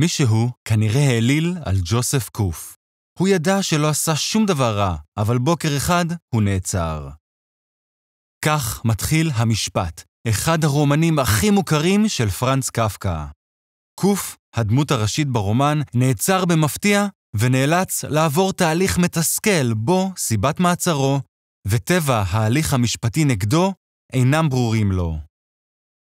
מישהו כנראה העליל על ג'וסף קוף. הוא ידע שלא עשה שום דבר רע, אבל בוקר אחד הוא נעצר. כך מתחיל המשפט, אחד הרומנים הכי מוכרים של פרנץ קפקא. קוף, הדמות הראשית ברומן, נעצר במפתיע ונאלץ לעבור תהליך מתסכל בו סיבת מעצרו, וטבע ההליך המשפטי נגדו אינם ברורים לו.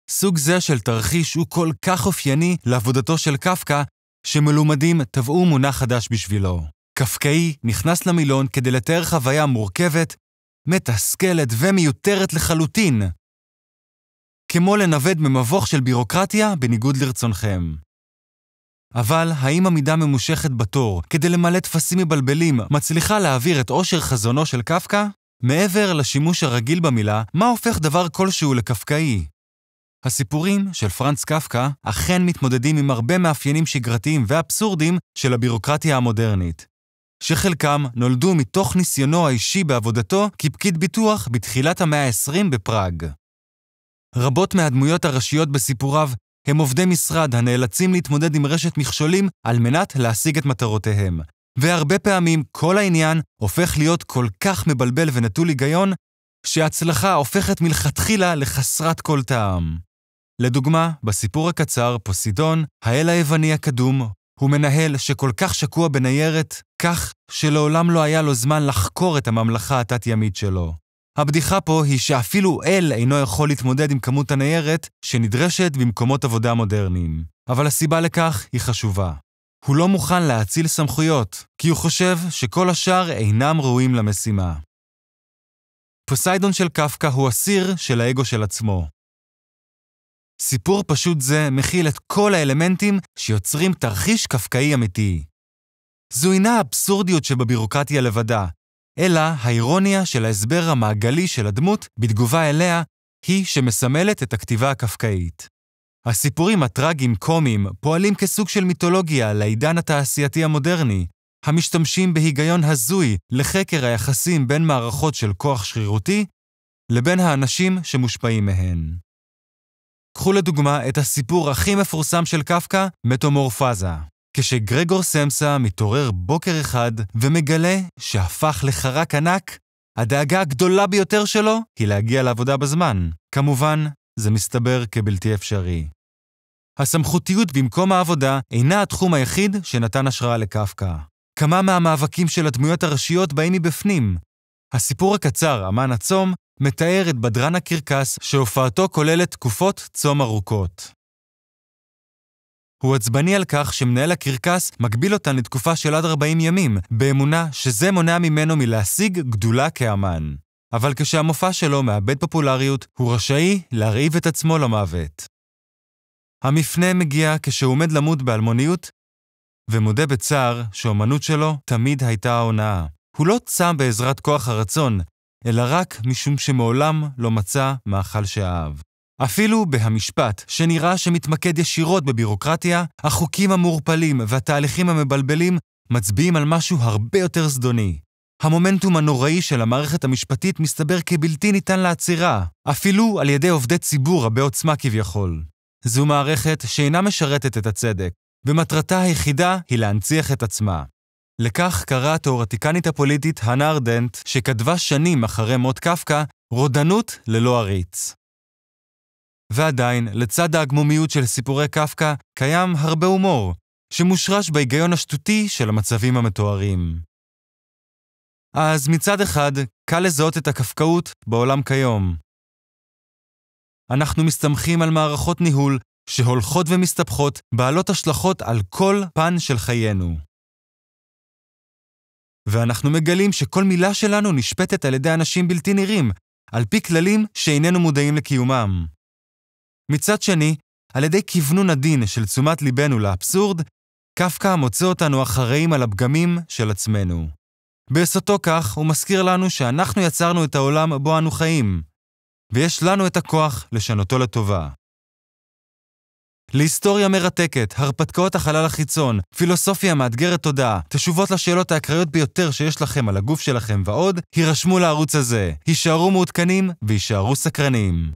סוג זה של תרחיש הוא כל כך אופייני לעבודתו של קפקא, שמלומדים טבעו מונח חדש בשבילו. קפקאי נכנס למילון כדי לתאר חוויה מורכבת, מתסכלת ומיותרת לחלוטין. כמו לנווד ממבוך של בירוקרטיה בניגוד לרצונכם. אבל האם עמידה ממושכת בתור כדי למלא תפסים מבלבלים מצליחה להעביר את עושר חזונו של קפקא? מעבר לשימוש הרגיל במילה, מה הופך דבר כלשהו לקפקאי? הסיפורים של פרנץ קפקא אכן מתמודדים עם הרבה מאפיינים שגרתיים ואבסורדים של הבירוקרטיה המודרנית, שחלקם נולדו מתוך ניסיונו האישי בעבודתו כפקיד ביטוח בתחילת המאה ה-20 בפראג. רבות מהדמויות הראשיות בסיפוריו הם עובדי משרד הנאלצים להתמודד עם רשת מכשולים על מנת להשיג את מטרותיהם, והרבה פעמים כל העניין הופך להיות כל כך מבלבל ונטול היגיון, שההצלחה הופכת מלכתחילה לחסרת כל טעם. לדוגמה, בסיפור הקצר פוסידון, האל היווני הקדום, הוא מנהל שכל כך שקוע בניירת, כך שלעולם לא היה לו זמן לחקור את הממלכה התת-ימית שלו. הבדיחה פה היא שאפילו אל אינו יכול להתמודד עם כמות הניירת שנדרשת במקומות עבודה מודרניים. אבל הסיבה לכך היא חשובה. הוא לא מוכן להאציל סמכויות, כי הוא חושב שכל השאר אינם ראויים למשימה. פוסיידון של קפקא הוא אסיר של האגו של עצמו. סיפור פשוט זה מכיל את כל האלמנטים שיוצרים תרחיש קפקאי אמיתי. זו אינה האבסורדיות שבבירוקרטיה לבדה, אלא האירוניה של ההסבר המעגלי של הדמות בתגובה אליה היא שמסמלת את הכתיבה הקפקאית. הסיפורים הטרגיים קומיים פועלים כסוג של מיתולוגיה לעידן התעשייתי המודרני, המשתמשים בהיגיון הזוי לחקר היחסים בין מערכות של כוח שרירותי לבין האנשים שמושפעים מהן. קחו לדוגמה את הסיפור הכי מפורסם של קפקא, מטמורפוזה. כשגרגור סמסה מתעורר בוקר אחד ומגלה שהפך לחרק ענק, הדאגה הגדולה ביותר שלו היא להגיע לעבודה בזמן. כמובן, זה מסתבר כבלתי אפשרי. הסמכותיות במקום העבודה אינה התחום היחיד שנתן השראה לקפקא. כמה מהמאבקים של הדמויות הראשיות באים מבפנים. הסיפור הקצר, אמן הצום, מתאר את בדרן הקרקס שהופעתו כוללת תקופות צום ארוכות. הוא עצבני על כך שמנהל הקרקס מגביל אותן לתקופה של עד 40 ימים, באמונה שזה מונע ממנו מלהשיג גדולה כאמן. אבל כשהמופע שלו מאבד פופולריות, הוא רשאי להרעיב את עצמו למוות. המפנה מגיע כשהוא עומד למות באלמוניות, ומודה בצער שהאומנות שלו תמיד הייתה ההונאה. הוא לא צם בעזרת כוח הרצון, אלא רק משום שמעולם לא מצא מאכל שאהב. אפילו בהמשפט, שנראה שמתמקד ישירות בבירוקרטיה, החוקים המעורפלים והתהליכים המבלבלים מצביעים על משהו הרבה יותר זדוני. המומנטום הנוראי של המערכת המשפטית מסתבר כבלתי ניתן לעצירה, אפילו על ידי עובדי ציבור רבי עוצמה כביכול. זו מערכת שאינה משרתת את הצדק, ומטרתה היחידה היא להנציח את עצמה. לכך קראה התיאורטיקנית הפוליטית הנה ארדנט, שכתבה שנים אחרי מות קפקא, רודנות ללא עריץ. ועדיין, לצד ההגמומיות של סיפורי קפקא, קיים הרבה הומור, שמושרש בהיגיון השטותי של המצבים המתוארים. אז מצד אחד, קל לזהות את הקפקאות בעולם כיום. אנחנו מסתמכים על מערכות ניהול שהולכות ומסתבכות, בעלות השלכות על כל פן של חיינו. ואנחנו מגלים שכל מילה שלנו נשפטת על ידי אנשים בלתי נראים, על פי כללים שאיננו מודעים לקיומם. מצד שני, על ידי כיוונון הדין של תשומת ליבנו לאבסורד, קפקא מוצא אותנו אחראים על הפגמים של עצמנו. בעשותו כך, הוא מזכיר לנו שאנחנו יצרנו את העולם בו אנו חיים, ויש לנו את הכוח לשנותו לטובה. להיסטוריה מרתקת, הרפתקאות החלל החיצון, פילוסופיה מאתגרת תודעה, תשובות לשאלות האקראיות ביותר שיש לכם על הגוף שלכם ועוד, הירשמו לערוץ הזה, הישארו מעודכנים והישארו סקרנים.